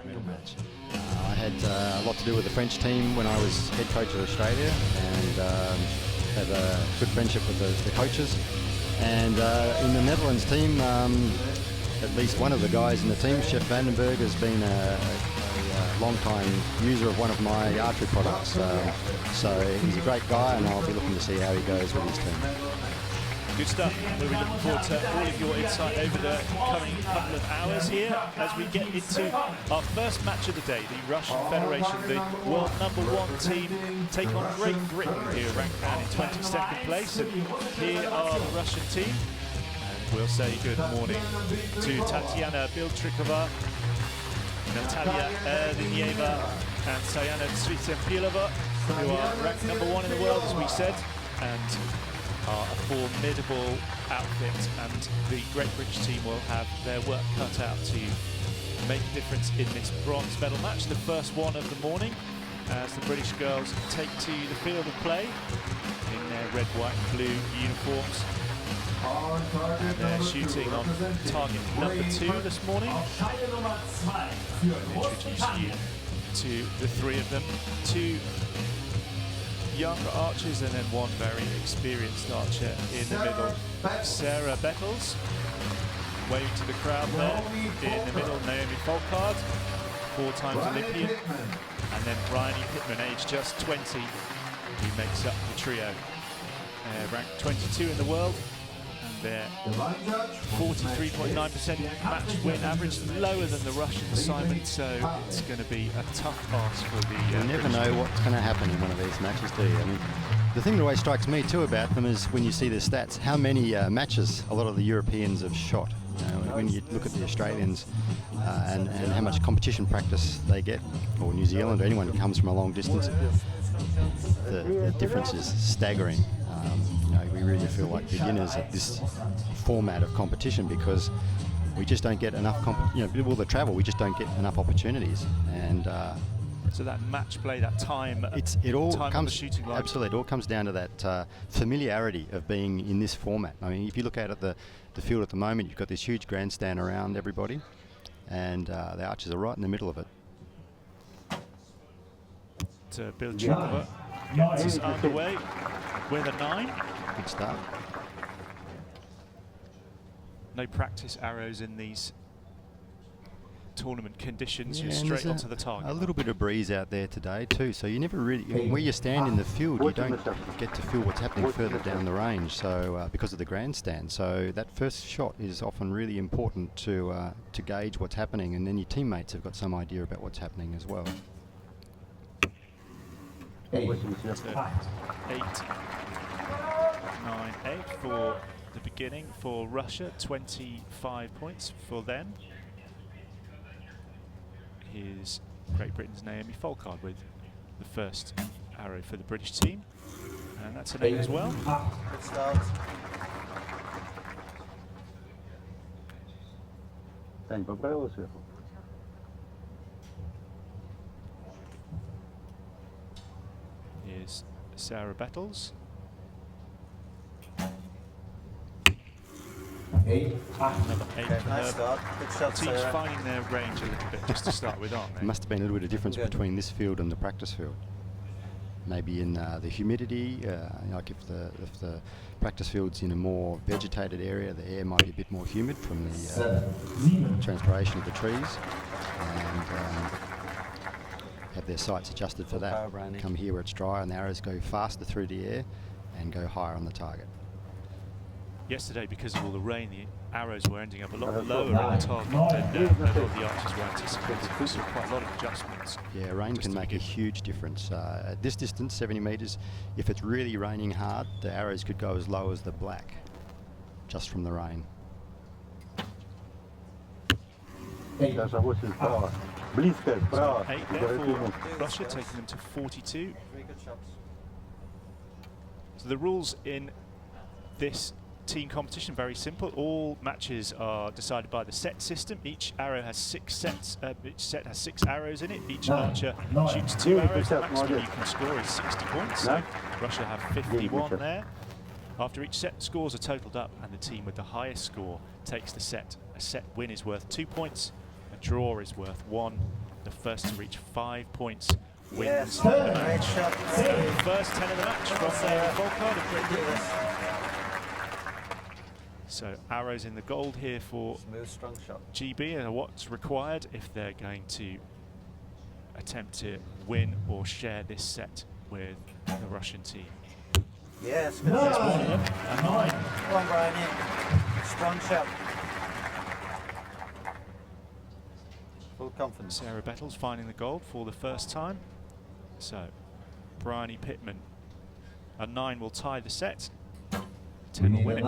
medal match. I had a lot to do with the French team when I was head coach of Australia, and have a good friendship with the coaches. And in the Netherlands team, at least one of the guys in the team, Chef Vandenberg, has been a long-time user of one of my archery products. So he's a great guy, and I'll be looking to see how he goes with his team. Good stuff. We'll be looking forward to all of your insight over the coming couple of hours here as we get into our first match of the day. The Russian Federation, the world #1 team, take on Great Britain, here ranked down in 22nd place. And here are the Russian team. And we'll say good morning to Tatiana, Biltrikova, Natalia, Erdynieva, and Sayana, Tsyrempilova, who are ranked #1 in the world, as we said, and are a formidable outfit, and the Great British team will have their work cut out to make a difference in this bronze medal match, the first one of the morning, as the British girls take to the field of play in their red, white and blue uniforms. And they're shooting on target #2 this morning. I'll introduce you to the three of them. Two younger archers and then one very experienced archer in the middle. Sarah Bettles, waving to the crowd there. In the middle, Naomi Folkard, 4-time Olympian. And then Bryony, Pitman, aged just 20, who makes up the trio. Ranked 22 in the world. Their 43.9% match win average, lower than the Russian Simon, so it's going to be a tough ask for the You never know what's going to happen in one of these matches, do you? I mean, the thing that always strikes me too about them is when you see their stats, how many matches a lot of the Europeans have shot. You know, when you look at the Australians and how much competition practice they get, or New Zealand, or anyone who comes from a long distance, the difference is staggering. You know, we really feel like beginners at this format of competition because we just don't get enough, with all the travel, we just don't get enough opportunities. And so that match play, that time, it all time comes on the shooting line. Absolutely, it all comes down to that familiarity of being in this format. I mean, if you look out at the field at the moment, you've got this huge grandstand around everybody, and the archers are right in the middle of it. Biltrikova gets us underway with a 9. Good start. No practice arrows in these tournament conditions. You're and straight there's onto the target. A little bit of breeze out there today too, so you never really, where you stand in the field, you don't get to feel what's happening further down the range. So because of the grandstand, so that first shot is often really important to gauge what's happening, and then your teammates have got some idea about what's happening as well. 8, 9, 8 for the beginning for Russia, 25 points for them. Here's Great Britain's Naomi Folkard with the first arrow for the British team, and that's an 8 as well. Good start. Here's Sarah Bettles. 8. Another 8 for her. Nice start. Good shot, Teams Sarah. finding their range a little bit just to start with, aren't they? There must have been a little bit of difference between this field and the practice field. Maybe in the humidity, like if the practice field's in a more vegetated area, the air might be a bit more humid from the transpiration of the trees, and have their sights adjusted for that. Come here where it's dry and the arrows go faster through the air and go higher on the target. Yesterday, because of all the rain, the arrows were ending up a lot lower on the target than a lot of the archers were anticipating. We saw quite a lot of adjustments. Yeah, rain can make a huge difference. At this distance, 70 metres, if it's really raining hard, the arrows could go as low as the black, just from the rain. 8 there for Russia, taking them to 42. Very good shots. So the rules in this team competition, very simple. All matches are decided by the set system. Each arrow has 6 sets. Each set has 6 arrows in it. Each archer shoots 2 arrows. The maximum you can score is 60 points. So Russia have 51 there. After each set, scores are totaled up, and the team with the highest score takes the set. A set win is worth 2 points. A draw is worth 1, The first to reach 5 points wins Yes, the great match. shot. First 10 of the match from Folkard of Great Britain. So arrows in the gold here for Smooth, strong shot. GB and what's required if they're going to attempt to win or share this set with the Russian team. Yes, good shot. A 9. Come on, Bryony. Strong shot. Full confidence. Sarah Bettles finding the gold for the first time. So Bryony, Pitman, a 9 will tie the set. 10 will win it.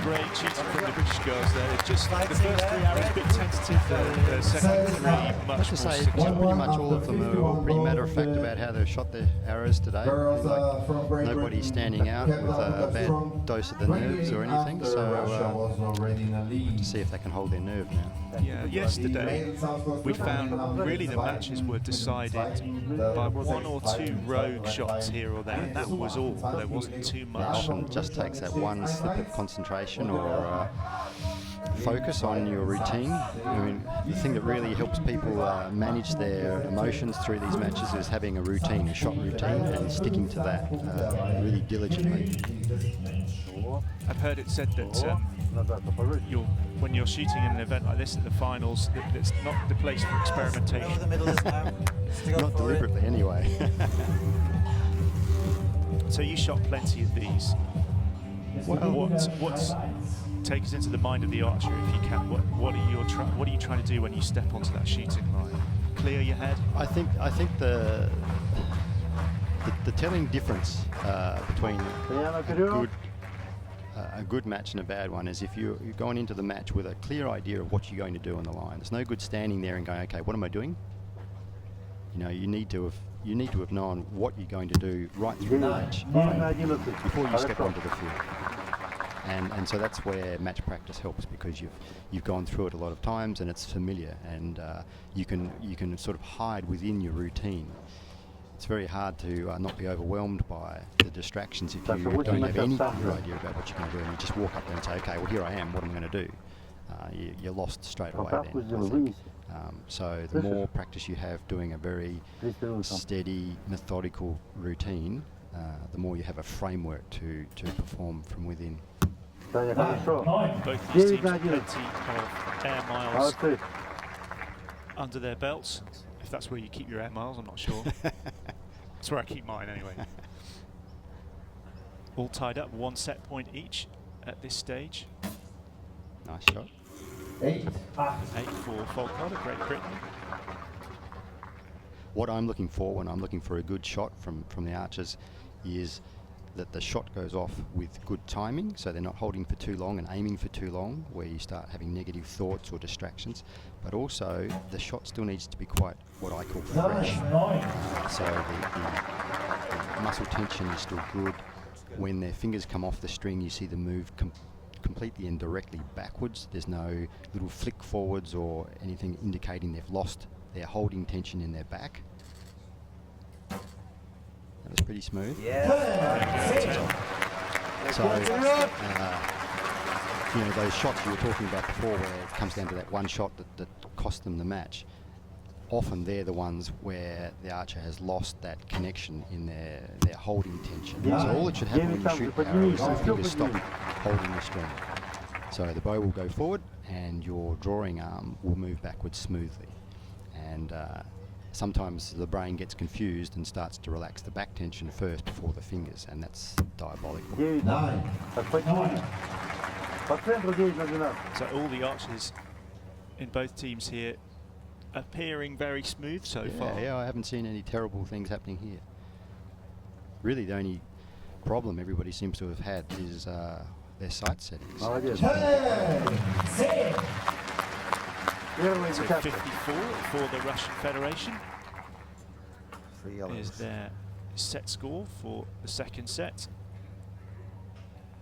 Great cheating from the British girls there. It's just the first 3 arrows a bit tentative, the second 3 much more I have to say, secure. pretty much all of them are pretty matter of fact about how they've shot their arrows today. Like, nobody's standing out with a bad dose of the nerves or anything, so to see if they can hold their nerve now. Yeah, yesterday we found really the matches were decided by 1 or 2 rogue shots here or there, and that was all. There wasn't too It much. often just takes that one slip of concentration or focus on your routine. I mean, the thing that really helps people manage their emotions through these matches is having a routine, a shot routine, and sticking to that really diligently. I've heard it said that when you're shooting in an event like this at the finals, that it's not the place for experimentation. Over the middle is now. Still Not for it. deliberately, anyway. So you shot plenty of these. What's take us into the mind of the archer if you can? What are you trying to do when you step onto that shooting line? Clear your head. I think the telling difference between a good match and a bad one is if you're going into the match with a clear idea of what you're going to do on the line. There's no good standing there and going, okay, what am I doing? You know, you need to have known what you're going to do right through the match before you step onto the field. And so that's where match practice helps, because you've gone through it a lot of times and it's familiar, and you can sort of hide within your routine. It's very hard to not be overwhelmed by the distractions if you don't have any clear idea about what you're going to do, and you just walk up there and say, okay, well, here I am, what am I going to do? You're lost straight away then, I think. So the more practice you have doing a very steady, methodical routine, the more you have a framework to perform from within. Both these teams have plenty of air miles under their belts. If that's where you keep your air miles, I'm not sure. That's where I keep mine anyway. All tied up, 1 set point each at this stage. Nice shot. 8 for Folkard of Great Britain. What I'm looking for when I'm looking for a good shot from the archers is that the shot goes off with good timing, so they're not holding for too long and aiming for too long, where you start having negative thoughts or distractions. But also, the shot still needs to be quite what I call fresh. So the muscle tension is still good. When their fingers come off the string, you see them move completely and directly backwards. There's no little flick forwards or anything indicating they've lost their holding tension in their back. That was pretty smooth. So, you know, those shots you were talking about before, where it comes down to that one shot that cost them the match, often they're the ones where the archer has lost that connection in their holding tension. So all that should happen when you shoot the arrow is the fingers stop holding the string. So the bow will go forward and your drawing arm will move backwards smoothly. And sometimes the brain gets confused and starts to relax the back tension first before the fingers, and that's diabolical. 9. So all the archers in both teams here appearing very smooth so far. Yeah, I haven't seen any terrible things happening here. Really, the only problem everybody seems to have had is their sight settings. So 54 for the Russian Federation is their set score for the second set.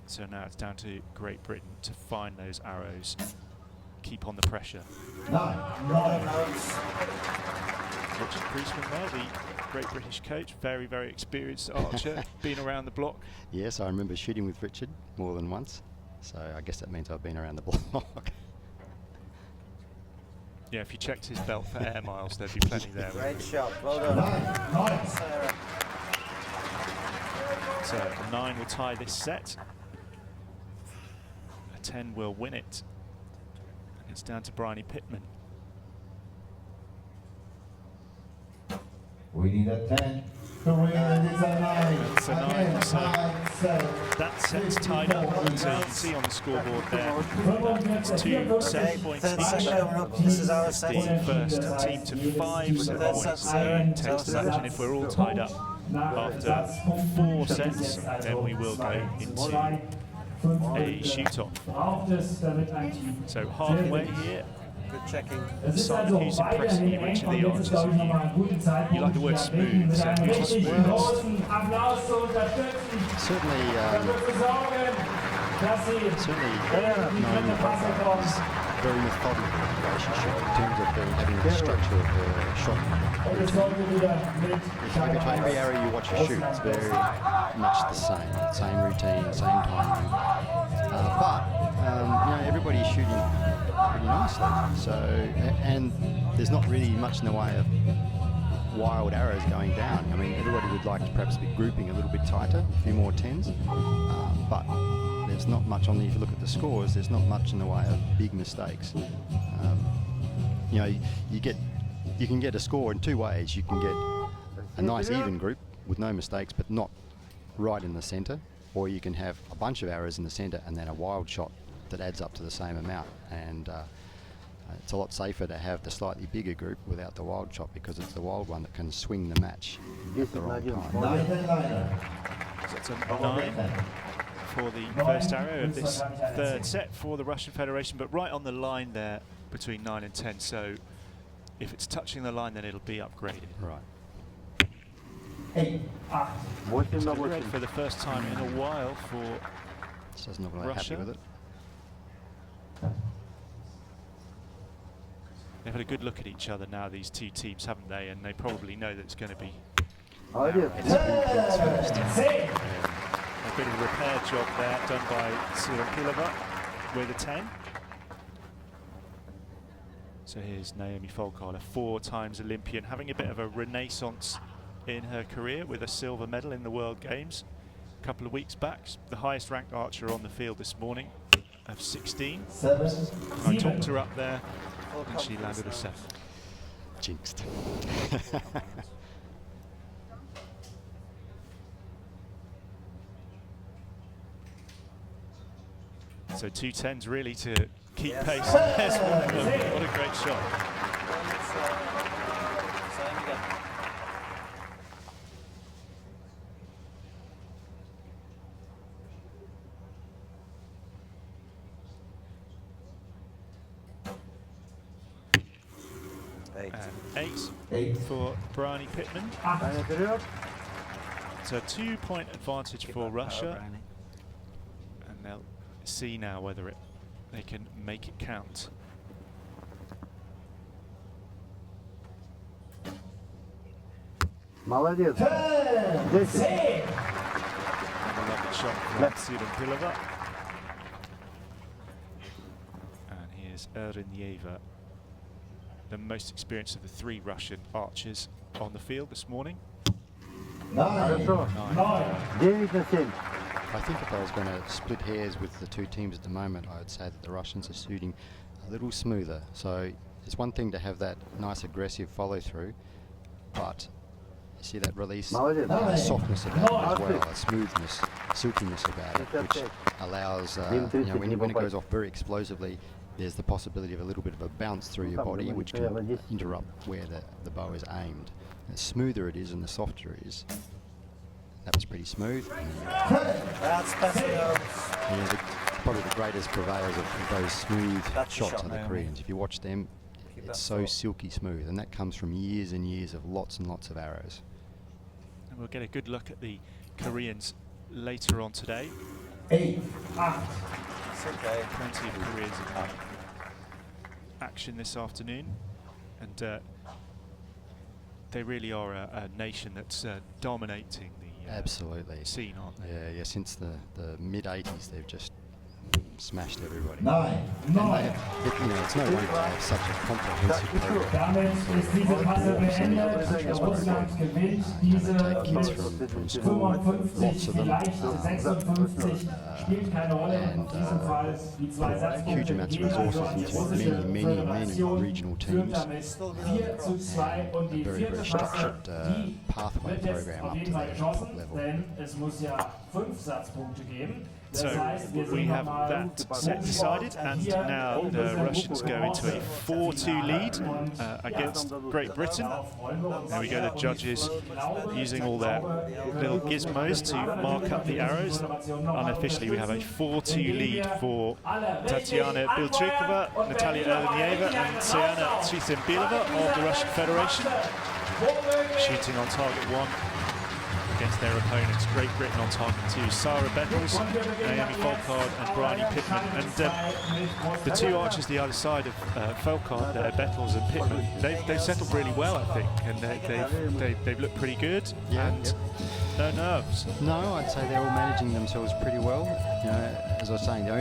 So now it's down to Great Britain to find those arrows, keep on the pressure. 9. Richard Priestman there, the great British coach, very, very experienced archer, been around the block. Yes, I remember shooting with Richard more than once, so I guess that means I've been around the block. Yeah, if you checked his belt for air miles, there'd be plenty there. Great shot. Well done. Sarah. So a 9 will tie this set. A 10 will win it. It's down to Bryony Pitman. We need a 10. The winner is a 9. It's a 9, so that set's tied up. So you can see on the scoreboard there, it's 2 set points Third set each. coming up. This is our set. The first team to 5 set points takes the match, and if we're all tied up after 4 sets, then we will go into a shoot-off. So halfway here. Good checking. Simon, who's impressing you? Which of the archers have you like the word smooth, so who's the smoothest? Certainly, Naomi is very methodical in the way she shot in terms of having the structure of her shot routine. Every arrow you watch her shoot, it's very much the same routine, same timing. But everybody's shooting pretty nicely. So, and there's not really much in the way of wild arrows going down. I mean, everybody would like to perhaps be grouping a little bit tighter, a few more 10s, but there's not much on the, if you look at the scores, there's not much in the way of big mistakes. You can get a score in 2 ways. You can get a nice even group with no mistakes, but not right in the center, or you can have a bunch of arrows in the center and then a wild shot that adds up to the same amount. And it's a lot safer to have the slightly bigger group without the wild shot, because it's the wild one that can swing the match at the wrong time. So it's a 9 for the first arrow of this third set for the Russian Federation, but right on the line there between 9 and 10. So if it's touching the line, then it'll be upgraded. Right. So red for the first time in a while for Just not really Russia. happy with it. They've had a good look at each other now, these two teams, haven't they? And they probably know that it's going to be a bit of a repair job there done by Tsyrempilova with a 10. So here's Naomi Folkard, a 4-times Olympian, having a bit of a renaissance in her career with a silver medal in the World Games a couple of weeks back. The highest ranked archer on the field this morning of 16. I talked her up there and she landed a 7. Jinxed. So 2 10s really to keep pace. There's one of them. What a great shot. Same again. And 8 for Bryony Pitman. So a 2-point advantage for Russia. And they'll see now whether they can make it count. Молодец. And a lovely shot from Tsyrempilova. And here's Erdynieva, the most experienced of the 3 Russian archers on the field this morning. 9. 9 на 7. I think if I was going to split hairs with the 2 teams at the moment, I would say that the Russians are shooting a little smoother. So it's one thing to have that nice aggressive follow through, but you see that release, a softness about it as well, a smoothness, silkiness about it, which allows, when it goes off very explosively, there's the possibility of a little bit of a bounce through your body, which can interrupt where the bow is aimed. The smoother it is and the softer it is. That was pretty smooth. That's better. Probably the greatest purveyors of those smooth shots are the Koreans. If you watch them, it's so silky smooth, and that comes from years and years of lots and lots of arrows. And we'll get a good look at the Koreans later on today. 8. It's okay. Plenty of Koreans in action this afternoon, and they really are a nation that's dominating the Absolutely. scene, aren't they? Yeah, since the mid-80s, they've just smashed everybody. 9, And 9. they have, you know, it's no wonder they have such a comprehensive program. Damit ist diese Passe beendet. Russland gewinnt diese Take kids from school, 55, lots of them, vielleicht 56, spielt keine Rolle in diesem Fall. Die zwei huge Satzpunkte amounts of gehen also resources an die into russische many Föderation. regional Führt teams. damit 4:2 und die Very, vierte very Passe, structured die pathway wird jetzt program auf up jeden to Fall the geschossen, top level. denn es muss ja 5 Satzpunkte geben. So we have that set decided, and now the Russians go into a 4-2 lead against Great Britain. There we go, the judges using all their little gizmos to mark up the arrows. Unofficially, we have a 4-2 lead for Tatiana Biltrikova, Natalia Erdynieva and Sayana Tsyrempilova of the Russian Federation. Shooting on target 1 against their opponents. Great Britain on target 2. Sarah Bettles, Naomi Folkard and Bryony Pitman. And the two archers the other side of Folkard, Bettles and Pitman, they've settled really well, I think, and they've looked pretty good. Yeah, and no nerves. No, I'd say they're all managing themselves pretty well. You know, as I was saying, the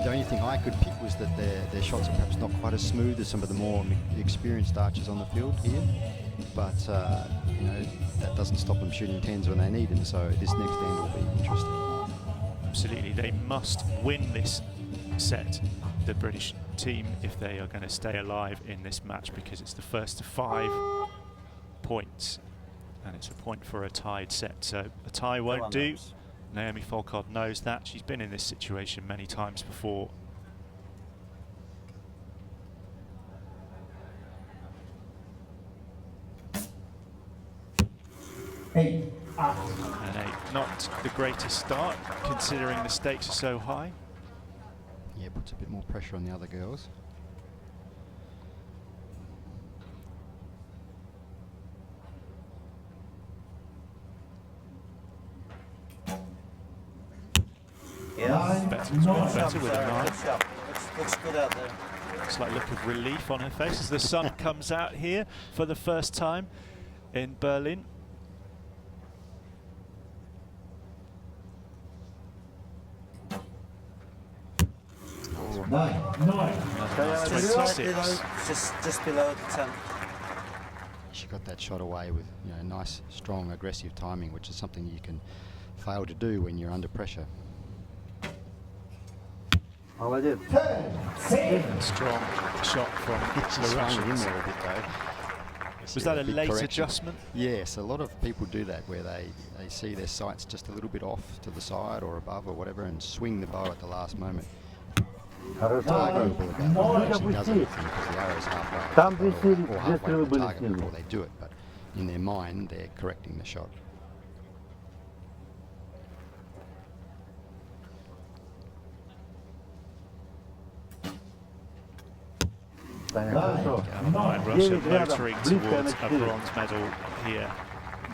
only thing I could pick was that their shots are perhaps not quite as smooth as some of the more experienced archers on the field here. But you know, that doesn't stop them shooting 10s when they need them. So this next end will be interesting. Absolutely, they must win this set, the British team, if they are going to stay alive in this match, because it's the first to 5 points, and it's a point for a tied set. So a tie won't do. Naomi Folkard knows that. She's been in this situation many times before. Hey. And not the greatest start, considering the stakes are so high. Yeah, puts a bit more pressure on the other girls. Yes. Bettles went better with a 9. Good shot. Looks good out there. Looks like a look of relief on her face as the sun comes out here for the first time in Berlin. Nine. 26. Just below the 10. She got that shot away with, you know, nice, strong, aggressive timing, which is something you can fail to do when you're under pressure. Молодец. 10. Strong shot from the Swung in Russians. there a bit though. Was that a big late correction. adjustment? Yes, a lot of people do that where they see their sights just a little bit off to the side or above or whatever and swing the bow at the last moment. Хорошо. Arguable about whether it actually does anything because the arrow's halfway Там or две halfway стрелы to the были target снизу. before they do it, but in their mind they're correcting the shot. Хорошо. And Russia Девять рядом, motoring близко на towards a 4. bronze medal here.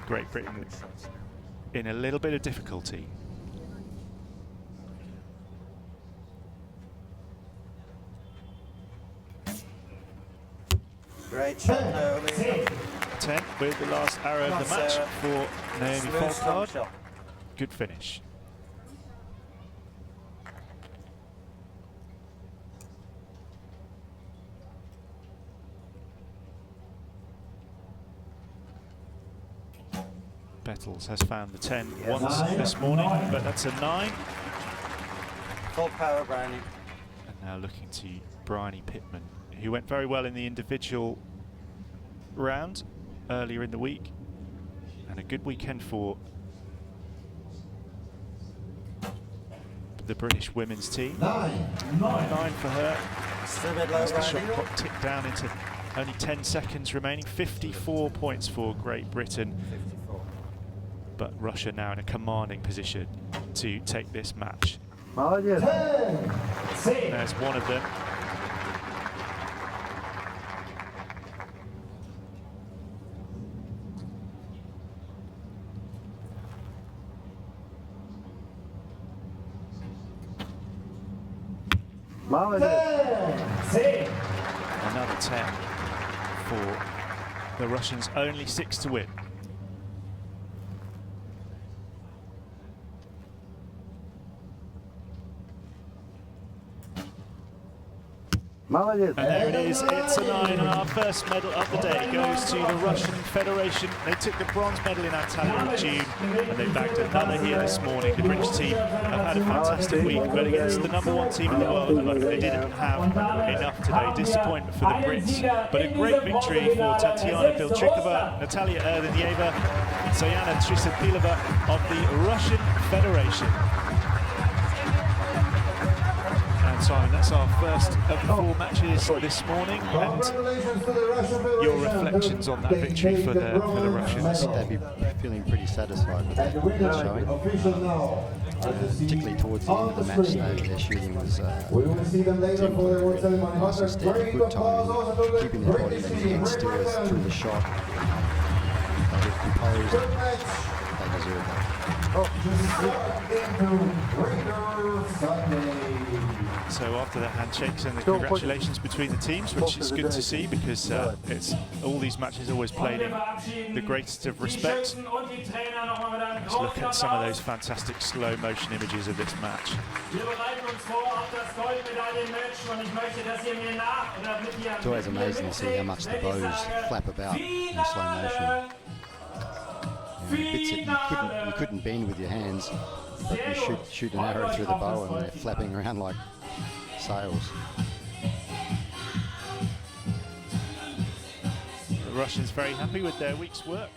Great Britain in a little bit of difficulty. Great shot, Naomi. 10 with the last arrow of the match for Naomi Smooth, strong Folkard. shot. Good finish. Bettles has found the 10 once this morning, but that's a 9. Full power, Bryony. And now looking to Bryony Pitman, who went very well in the individual round earlier in the week, and a good weekend for the British women's team. 9. 9 for her. Still a bit low, As the shot Bryony. clock ticked down into only 10 seconds remaining. 54 points for Great Britain. 54. But Russia now in a commanding position to take this match. Молодец. 10. There's one of them. Молодец. 10. Another 10 for the Russians, only 6 to win. Молодец. And there it is, it's a 9, and our first medal of the day goes to the Russian Federation. They took the bronze medal in Antalya in June, and they bagged another here this morning. The British team have had a fantastic week, but against the #1 team in the world, like they didn't have enough today. Disappointment for the Brits, but a great victory for Tatiana, Biltrikova, Natalia, Erdynieva, Sayana, Tsyrempilova of the Russian Federation. Simon, that's our first of the 4 matches this morning, and your reflections on that victory for the Russians. They'd be feeling pretty satisfied with that showing. Particularly towards the end of the match, their shooting was nice and steady, good timing, keeping their bodies and still through the shot. They were composed. They deserve that. So after the handshakes and the congratulations between the teams, which is good to see, because it's all these matches always played in the greatest of respect. Let's look at some of those fantastic slow motion images of this match. It's always amazing to see how much the bows flap about in slow motion. Bits that you couldn't bend with your hands, but you shoot an arrow through the bow and they're flapping around like sails. The Russians very happy with their week's work.